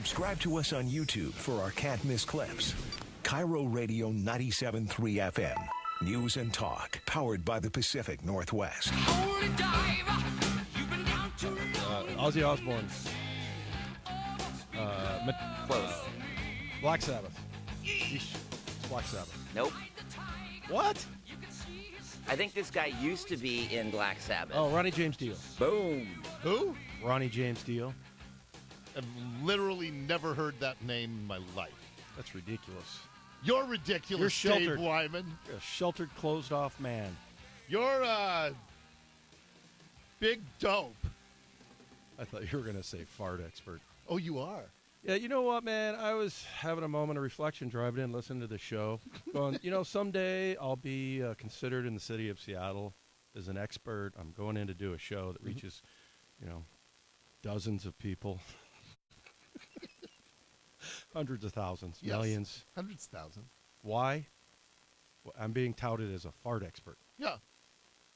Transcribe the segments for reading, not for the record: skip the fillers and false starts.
Subscribe to us on YouTube for our can't miss clips. KIRO Radio 97.3 FM. News and talk. Powered by the Pacific Northwest. Ozzy Osbourne's Close. Black Sabbath. Yeesh. It's Black Sabbath. Nope. What? I think this guy used to be in Black Sabbath. Oh, Ronnie James Dio. Boom. Who? Ronnie James Dio. I've literally never heard that name in my life. That's ridiculous. You're ridiculous, You're sheltered. Dave Wyman. You're a sheltered, closed-off man. You're a big dope. I thought you were going to say fart expert. Oh, you are? Yeah, you know what, man? I was having a moment of reflection driving in, listening to the show. Going, someday I'll be considered in the city of Seattle as an expert. I'm going in to do a show that reaches, dozens of people. Hundreds of thousands, Yes. millions. Hundreds of thousands. Why? Well, I'm being touted as a fart expert. Yeah.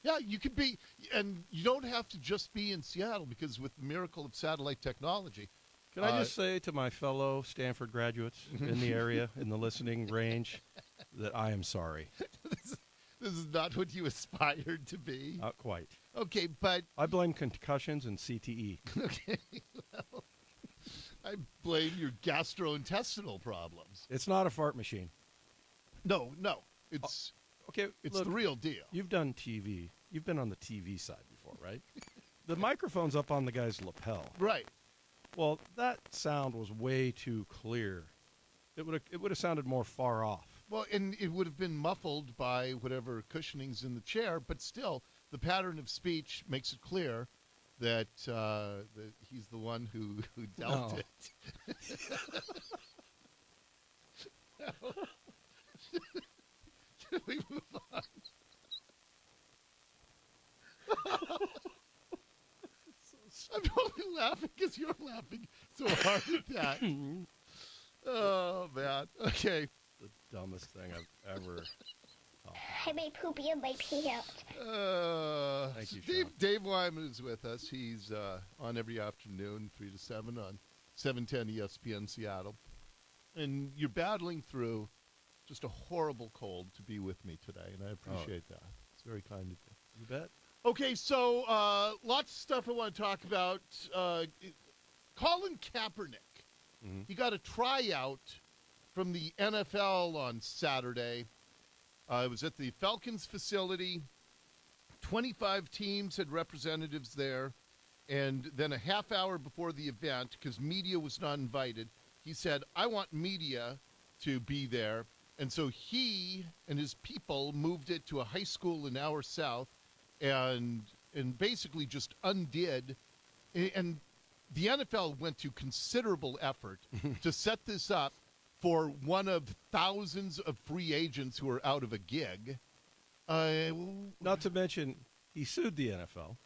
Yeah, you could be, and you don't have to just be in Seattle, because with the miracle of satellite technology. Can I just say to my fellow Stanford graduates in the area, in the listening range, that I am sorry. This is not what you aspired to be. Not quite. Okay, but... I blame concussions and CTE. Okay, well, I blame your gastrointestinal problems. It's not a fart machine. No, it's Okay, it's look, the real deal. You've done TV. You've been on the TV side before, right? The microphone's up on the guy's lapel. Right. Well, that sound was way too clear. It would have sounded more far off. Well, and it would have been muffled by whatever cushioning's in the chair, but still, the pattern of speech makes it clear that he's the one who dealt it. Can we move on? I'm only laughing because you're laughing so hard at that. Oh, man. Okay. The dumbest thing I've ever thought. I made poopy in my pants. Thank you, Sean. Dave Wyman is with us. He's on every afternoon, 3 to 7 on 710 ESPN Seattle. And you're battling through just a horrible cold to be with me today, and I appreciate that. It's very kind of you. You bet. Okay, so lots of stuff I want to talk about. Colin Kaepernick. Mm-hmm. He got a tryout from the NFL on Saturday. It was at the Falcons facility. 25 teams had representatives there. And then a half hour before the event, because media was not invited, he said, I want media to be there. And so he and his people moved it to a high school an hour south and basically just undid. And the NFL went to considerable effort to set this up for one of thousands of free agents who are out of a gig. Not to mention, he sued the NFL.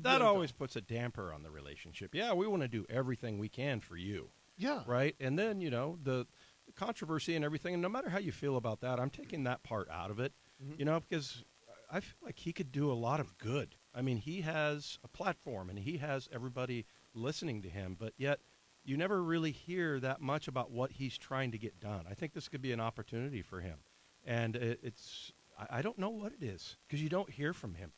That always puts a damper on the relationship. Yeah, we want to do everything we can for you. Yeah. Right? And then, the controversy and everything, and no matter how you feel about that, I'm taking that part out of it, because I feel like he could do a lot of good. I mean, he has a platform, and he has everybody listening to him, but yet you never really hear that much about what he's trying to get done. I think this could be an opportunity for him. And I don't know what it is, because you don't hear from him.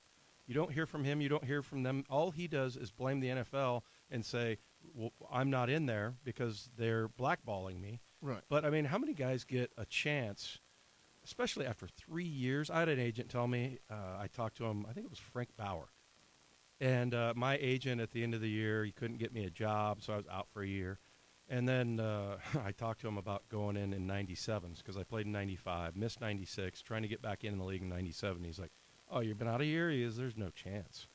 You don't hear from him. You don't hear from them. All he does is blame the NFL and say, well, I'm not in there because they're blackballing me. Right. But, I mean, how many guys get a chance, especially after 3 years? I had an agent tell me, I talked to him, I think it was Frank Bauer. And my agent at the end of the year, he couldn't get me a job, so I was out for a year. And then I talked to him about going in 97s because I played in 95, missed 96, trying to get back in the league in 97. He's like, oh, you've been out a year? He is, there's no chance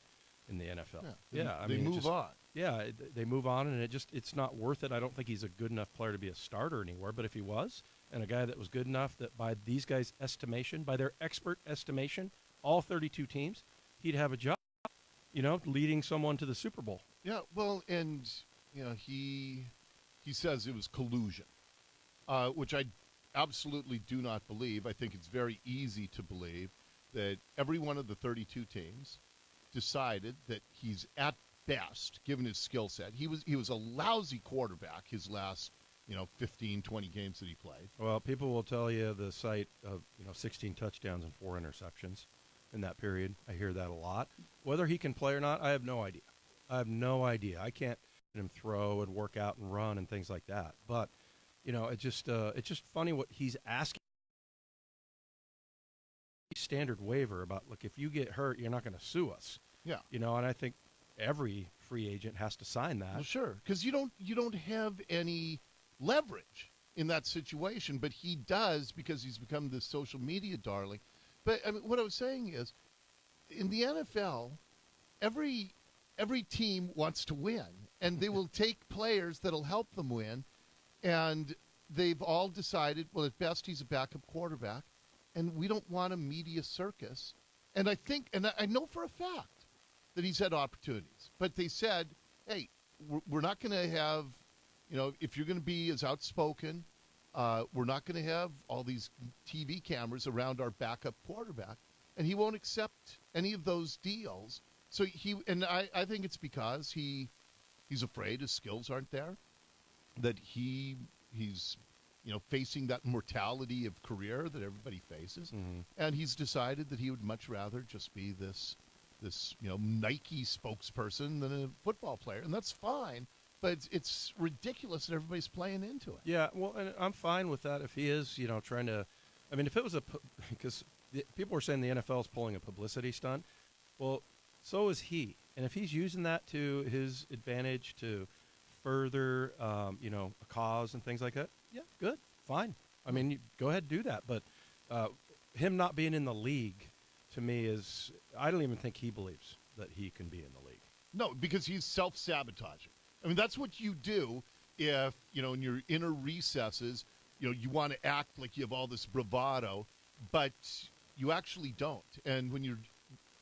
in the NFL. Yeah, I they mean, move on. Yeah, they move on, and it's not worth it. I don't think he's a good enough player to be a starter anywhere, but if he was, and a guy that was good enough that by these guys' estimation, by their expert estimation, all 32 teams, he'd have a job, leading someone to the Super Bowl. Yeah, well, and, he says it was collusion, which I absolutely do not believe. I think it's very easy to believe that every one of the 32 teams decided that he's at best, given his skill set. He was a lousy quarterback his last 15, 20 games that he played. Well, people will tell you the site of 16 touchdowns and 4 interceptions in that period. I hear that a lot. Whether he can play or not, I have no idea. I can't let him throw and work out and run and things like that. But it's just funny what he's asking. Standard waiver about, look, if you get hurt, you're not going to sue us. Yeah. And I think every free agent has to sign that. Well, sure, because you don't have any leverage in that situation, but he does because he's become this social media darling. But I mean, what I was saying is, in the NFL, every team wants to win, and they will take players that'll help them win, and they've all decided, well, at best he's a backup quarterback, and we don't want a media circus. And I know for a fact that he's had opportunities, but they said, hey, we're not going to have, if you're going to be as outspoken, we're not going to have all these TV cameras around our backup quarterback, and he won't accept any of those deals. So I think it's because he's afraid his skills aren't there, that he's facing that mortality of career that everybody faces, and he's decided that he would much rather just be this Nike spokesperson than a football player, and that's fine. But it's ridiculous that everybody's playing into it. Yeah, well, and I'm fine with that if he is, trying to. I mean, if it was because people were saying the NFL is pulling a publicity stunt. Well, so is he, and if he's using that to his advantage to further, a cause and things like that, yeah, good, fine. I mean, go ahead and do that. But him not being in the league, to me, I don't even think he believes that he can be in the league. No, because he's self-sabotaging. I mean, that's what you do if, in your inner recesses, you want to act like you have all this bravado, but you actually don't. And when you're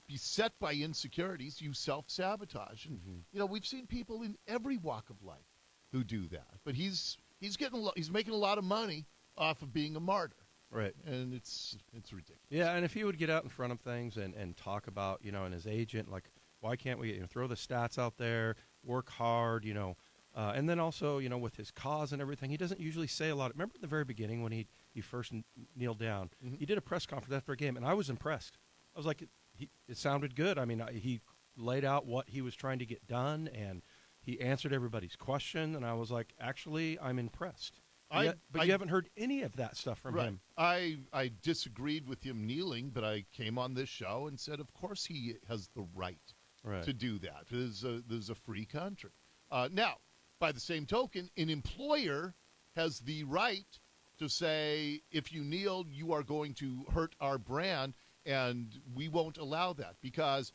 beset by insecurities, you self-sabotage. And, we've seen people in every walk of life who do that. But he's making a lot of money off of being a martyr. Right. And it's ridiculous. Yeah, and if he would get out in front of things and talk about, and his agent, like, why can't we throw the stats out there, work hard, and then also, with his cause and everything, he doesn't usually say a lot. Remember at the very beginning when he first kneeled down, he did a press conference after a game, and I was impressed. I was like, it sounded good. I mean, he laid out what he was trying to get done, and he answered everybody's question, and I was like, actually, I'm impressed. But you haven't heard any of that stuff from him. I disagreed with him kneeling, but I came on this show and said, of course he has the right to do that. This is a free country. Now, by the same token, an employer has the right to say, if you kneel, you are going to hurt our brand, and we won't allow that because,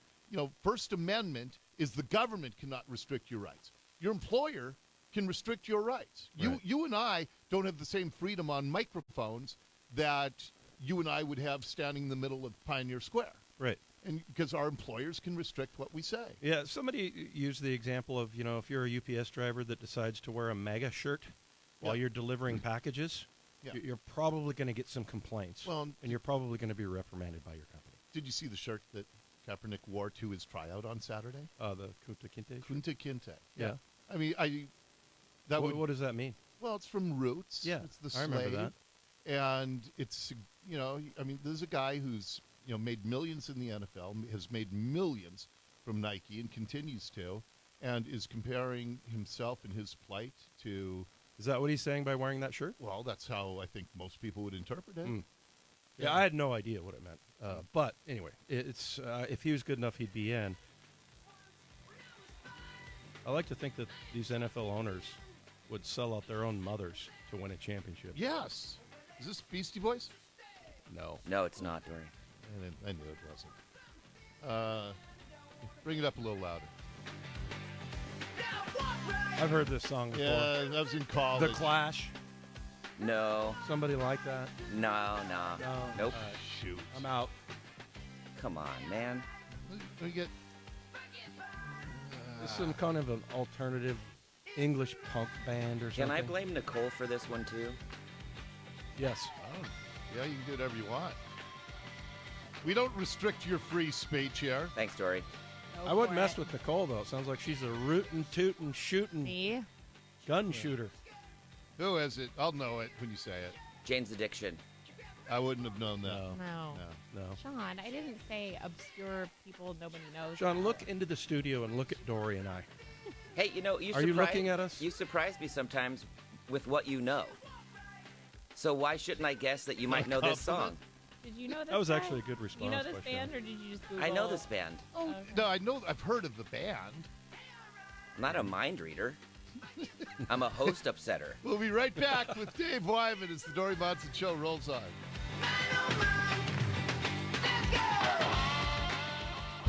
First Amendment is the government cannot restrict your rights. Your employer can restrict your rights. Right. You and I don't have the same freedom on microphones that you and I would have standing in the middle of Pioneer Square. Right. And because our employers can restrict what we say. Yeah, somebody used the example of, if you're a UPS driver that decides to wear a MAGA shirt while you're delivering packages, you're probably going to get some complaints. Well, and you're probably going to be reprimanded by your company. Did you see the shirt that Kaepernick wore to his tryout on Saturday? The Kunta Kinte? Kunta Kinte. Yeah. I mean, what does that mean? Well, it's from Roots. Yeah, it's the I remember slave. that. And it's, there's a guy who's, made millions in the NFL, has made millions from Nike and continues to, and is comparing himself and his plight to... Is that what he's saying by wearing that shirt? Well, that's how I think most people would interpret it. Yeah, I had no idea what it meant. But anyway, it's if he was good enough, he'd be in. I like to think that these NFL owners would sell out their own mothers to win a championship. Yes. Is this Beastie Boys? No. No, it's not, Dori. I knew it wasn't. Bring it up a little louder. I've heard this song before. Yeah, that was in college. The Clash. No. Somebody like that? No. Nope. Shoot. I'm out. Come on, man. Let me get... This is some kind of an alternative English punk band or something. Can I blame Nicole for this one, too? Yes. Oh, yeah, you can do whatever you want. We don't restrict your free speech here. Thanks, Dori. I wouldn't mess with Nicole, though. It sounds like she's a rootin', tootin', shootin' Me? gun shooter. Who is it? I'll know it when you say it. Jane's Addiction. I wouldn't have known that. No. Sean, I didn't say obscure people nobody knows. Sean, look into the studio and look at Dori and I. Hey, you Are you looking at us? You surprise me sometimes with what you know. So why shouldn't I guess that you might know this song? Did you know this? That was guy? actually a good response. You know this by band, Sean. or did you just Google? I know this band. Oh, Okay. no, I know. I've heard of the band. I'm not a mind reader. I'm a host upsetter. We'll be right back with Dave Wyman as the Dori Monson Show rolls on.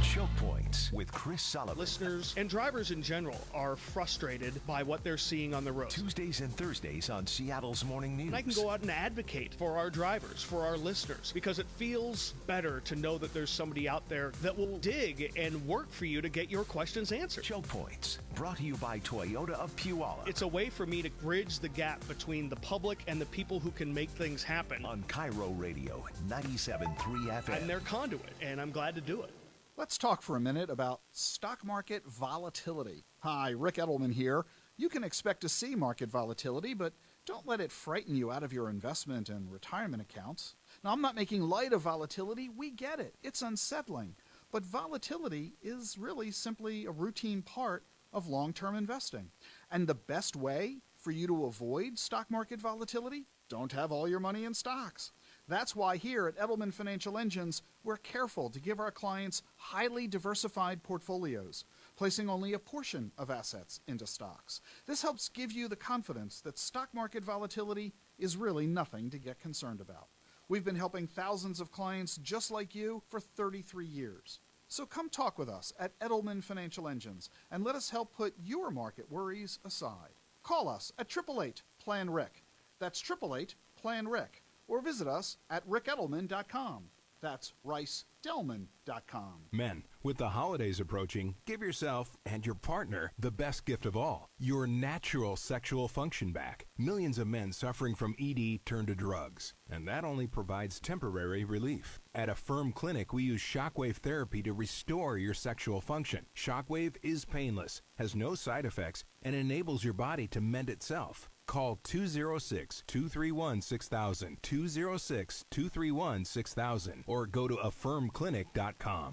Choke Points with Chris Sullivan. Listeners and drivers in general are frustrated by what they're seeing on the road. Tuesdays and Thursdays on Seattle's Morning News. And I can go out and advocate for our drivers, for our listeners, because it feels better to know that there's somebody out there that will dig and work for you to get your questions answered. Choke Points, brought to you by Toyota of Puyallup. It's a way for me to bridge the gap between the public and the people who can make things happen. On KIRO Radio, 97.3 FM. I'm their conduit, and I'm glad to do it. Let's talk for a minute about stock market volatility. Hi, Rick Edelman here. You can expect to see market volatility, but don't let it frighten you out of your investment and retirement accounts. Now, I'm not making light of volatility. We get it. It's unsettling. But volatility is really simply a routine part of long-term investing. And the best way for you to avoid stock market volatility? Don't have all your money in stocks. That's why here at Edelman Financial Engines, we're careful to give our clients highly diversified portfolios, placing only a portion of assets into stocks. This helps give you the confidence that stock market volatility is really nothing to get concerned about. We've been helping thousands of clients just like you for 33 years. So come talk with us at Edelman Financial Engines and let us help put your market worries aside. Call us at 888-PLAN-RIC. That's 888-PLAN-RIC. Or visit us at rickedelman.com. That's ricedelman.com. Men, with the holidays approaching, give yourself and your partner the best gift of all, your natural sexual function back. Millions of men suffering from ED turn to drugs, and that only provides temporary relief. At Affirm Clinic, we use shockwave therapy to restore your sexual function. Shockwave is painless, has no side effects, and enables your body to mend itself. Call 206-231-6000, 206-231-6000, or go to affirmclinic.com.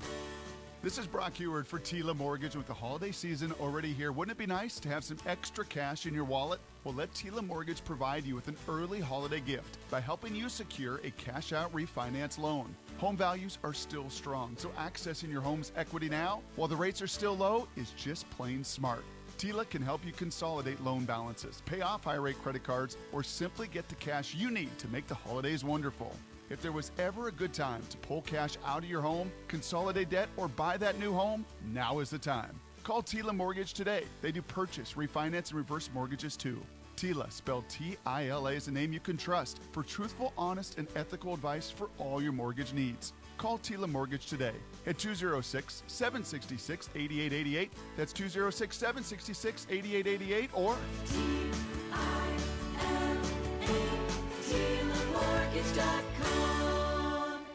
This is Brock Heward for Tila Mortgage. With the holiday season already here, wouldn't it be nice to have some extra cash in your wallet? Well, let Tila Mortgage provide you with an early holiday gift by helping you secure a cash-out refinance loan. Home values are still strong, so accessing your home's equity now, while the rates are still low, is just plain smart. Tila can help you consolidate loan balances, pay off high-rate credit cards, or simply get the cash you need to make the holidays wonderful. If there was ever a good time to pull cash out of your home, consolidate debt, or buy that new home, now is the time. Call Tila Mortgage today. They do purchase, refinance, and reverse mortgages too. Tila, spelled T-I-L-A, is a name you can trust for truthful, honest, and ethical advice for all your mortgage needs. Call Tila Mortgage today at 206-766-8888. That's 206-766-8888 or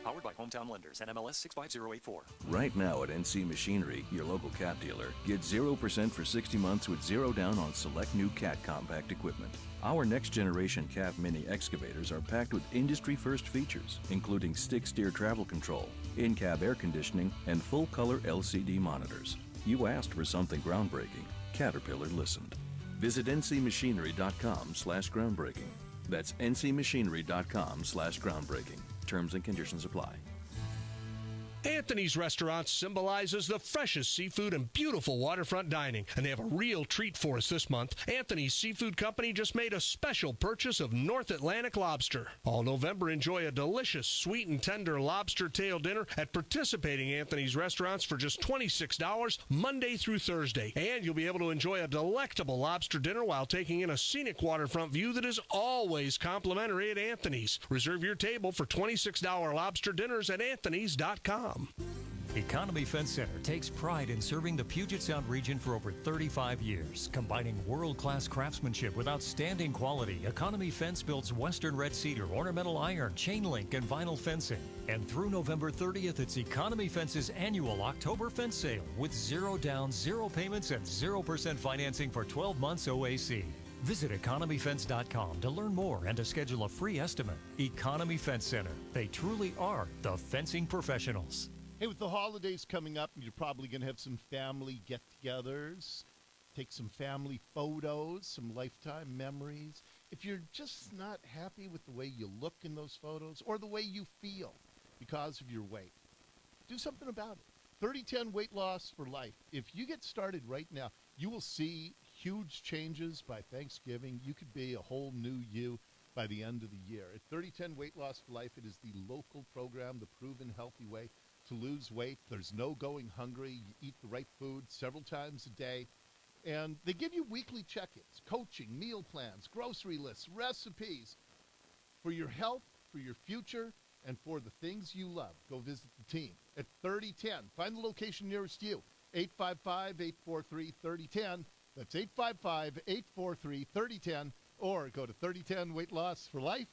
Powered by Hometown Lenders, NMLS 65084. Right now at NC Machinery, your local Cat dealer, get 0% for 60 months with zero down on select new Cat compact equipment. Our next generation Cat Mini excavators are packed with industry-first features, including stick-steer travel control, in-cab air conditioning, and full-color LCD monitors. You asked for something groundbreaking. Caterpillar listened. Visit ncmachinery.com/groundbreaking. That's ncmachinery.com/groundbreaking. Terms and conditions apply. Anthony's Restaurant symbolizes the freshest seafood and beautiful waterfront dining, and they have a real treat for us this month. Anthony's Seafood Company just made a special purchase of North Atlantic lobster. All November, enjoy a delicious, sweet and tender lobster tail dinner at participating Anthony's restaurants for just $26 Monday through Thursday. And you'll be able to enjoy a delectable lobster dinner while taking in a scenic waterfront view that is always complimentary at Anthony's. Reserve your table for $26 lobster dinners at anthonys.com. Economy Fence Center takes pride in serving the Puget Sound region for over 35 years. Combining world-class craftsmanship with outstanding quality, Economy Fence builds western red cedar, ornamental iron, chain link, and vinyl fencing. And through November 30th, it's Economy Fence's annual October fence sale with 0 down, 0 payments, and 0% financing for 12 months OAC. Visit economyfence.com to learn more and to schedule a free estimate. Economy Fence Center. They truly are the fencing professionals. Hey, with the holidays coming up, you're probably going to have some family get-togethers, take some family photos, some lifetime memories. If you're just not happy with the way you look in those photos or the way you feel because of your weight, do something about it. 30-10 weight loss for life. If you get started right now, you will see huge changes by Thanksgiving. You could be a whole new you by the end of the year. At 30-10 Weight Loss for Life, it is the local program, the proven healthy way to lose weight. There's no going hungry. You eat the right food several times a day. And they give you weekly check-ins, coaching, meal plans, grocery lists, recipes for your health, for your future, and for the things you love. Go visit the team at 3010. Find the location nearest you, 855-843-3010. That's 855-843-3010. Or go to 3010weightlossforlife.com.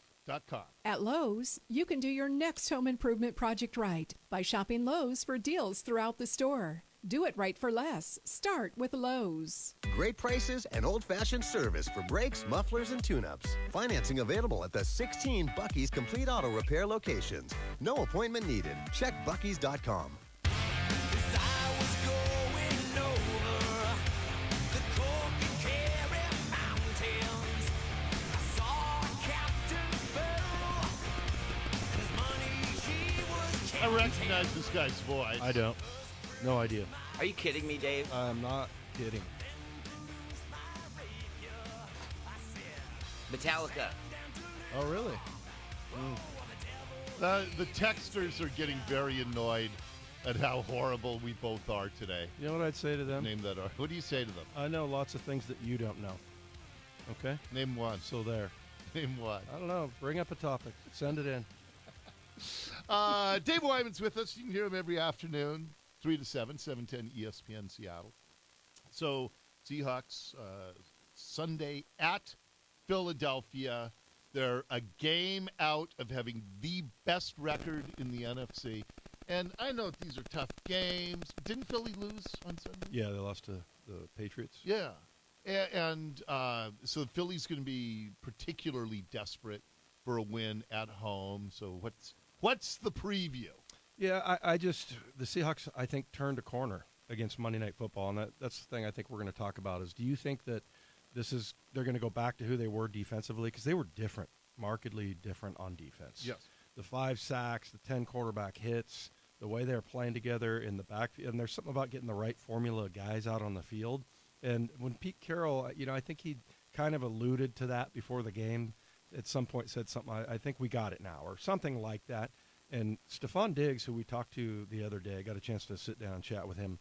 At Lowe's, you can do your next home improvement project right by shopping Lowe's for deals throughout the store. Do it right for less. Start with Lowe's. Great prices and old-fashioned service for brakes, mufflers, and tune-ups. Financing available at the 16 Buc-ee's Complete Auto Repair locations. No appointment needed. Check Buc-ee's.com. I recognize this guy's voice. I don't. No idea. Are you kidding me, Dave? I'm not kidding. Metallica. Oh, really? The texters are getting very annoyed at how horrible we both are today. You know what I'd say to them? Name that. What do you say to them? I know lots of things that you don't know. Okay? Name one. So there. Name one. I don't know. Bring up a topic. Send it in. Dave Wyman's with us. You can hear him every afternoon, 3 to 7, 710 ESPN Seattle. So, Seahawks, Sunday at Philadelphia. They're a game out of having the best record in the NFC. And I know these are tough games. Didn't Philly lose on Sunday? Yeah, they lost to the Patriots. Yeah. And so Philly's going to be particularly desperate for a win at home. So what's the preview? Yeah, the Seahawks, I think, turned a corner against Monday Night Football, and that's the thing I think we're going to talk about is, do you think that they're going to go back to who they were defensively? Because they were different, markedly different on defense. Yes. The 5 sacks, the 10 quarterback hits, the way they're playing together in the backfield, and there's something about getting the right formula of guys out on the field. And when Pete Carroll, I think he kind of alluded to that before the game, at some point said something, I think we got it now, or something like that. And Stephon Diggs, who we talked to the other day, I got a chance to sit down and chat with him.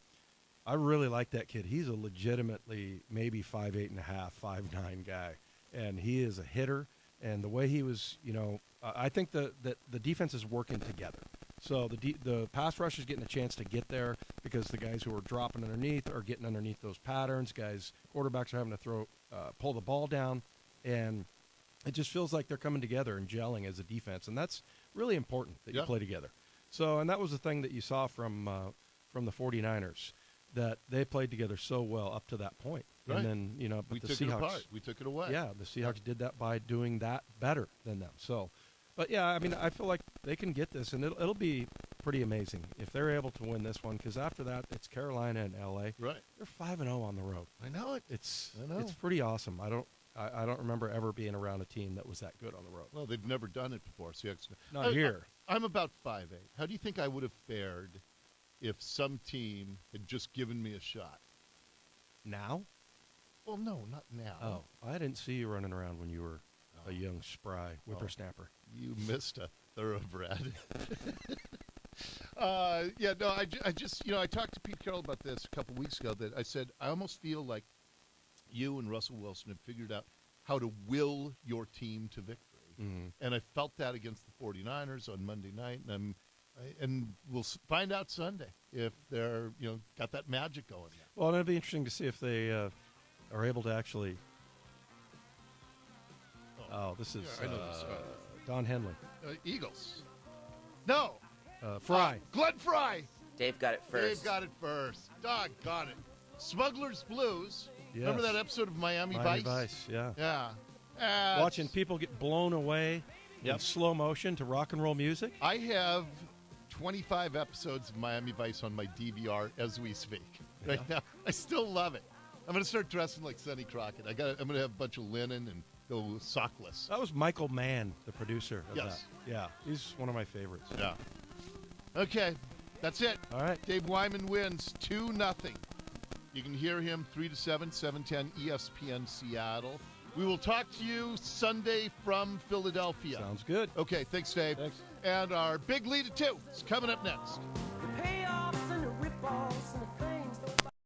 I really like that kid. He's a legitimately maybe 5'8.5", 5'9" guy, and he is a hitter. And the way he was, I think that the defense is working together. So the pass rush is getting a chance to get there because the guys who are dropping underneath are getting underneath those patterns. Quarterbacks are having to pull the ball down, and it just feels like they're coming together and gelling as a defense, and that's really important that you play together. So, and that was the thing that you saw from the 49ers, that they played together so well up to that point. Right. And then, but we the took Seahawks, it apart. We took it away. Yeah, the Seahawks did that by doing that better than them. So, but yeah, I mean, I feel like they can get this, and it'll be pretty amazing if they're able to win this one, because after that, it's Carolina and L.A. Right. They're 5-0 on the road. I know it. It's pretty awesome. I don't remember ever being around a team that was that good on the road. Well, they've never done it before. Seahawks. Not here. I'm about 5'8". How do you think I would have fared if some team had just given me a shot? Now? Well, no, not now. Oh, I didn't see you running around when you were a young, spry whippersnapper. You missed a thoroughbred. I just, I talked to Pete Carroll about this a couple weeks ago, that I said, I almost feel like you and Russell Wilson have figured out how to will your team to victory. Mm-hmm. And I felt that against the 49ers on Monday night, and And we'll find out Sunday if they're, got that magic going there. Well, it'll be interesting to see if they are able to actually. This is I know this. Don Henley. Eagles. No. Fry. Glenn Fry. Dave got it first. Dave got it first. Doggone it. Smuggler's Blues. Yes. Remember that episode of Miami Vice? Yeah. Yeah. Watching people get blown away in slow motion to rock and roll music. I have 25 episodes of Miami Vice on my DVR as we speak right now. I still love it. I'm going to start dressing like Sonny Crockett. I'm going to have a bunch of linen and go sockless. That was Michael Mann, the producer of Yes. that. Yeah, he's one of my favorites. Yeah. Okay, that's it. All right. Dave Wyman wins 2-0. You can hear him 3 to 7, 710 ESPN Seattle. We will talk to you Sunday from Philadelphia. Sounds good. Okay, thanks, Dave. Thanks. And our big lead at 2 is coming up next.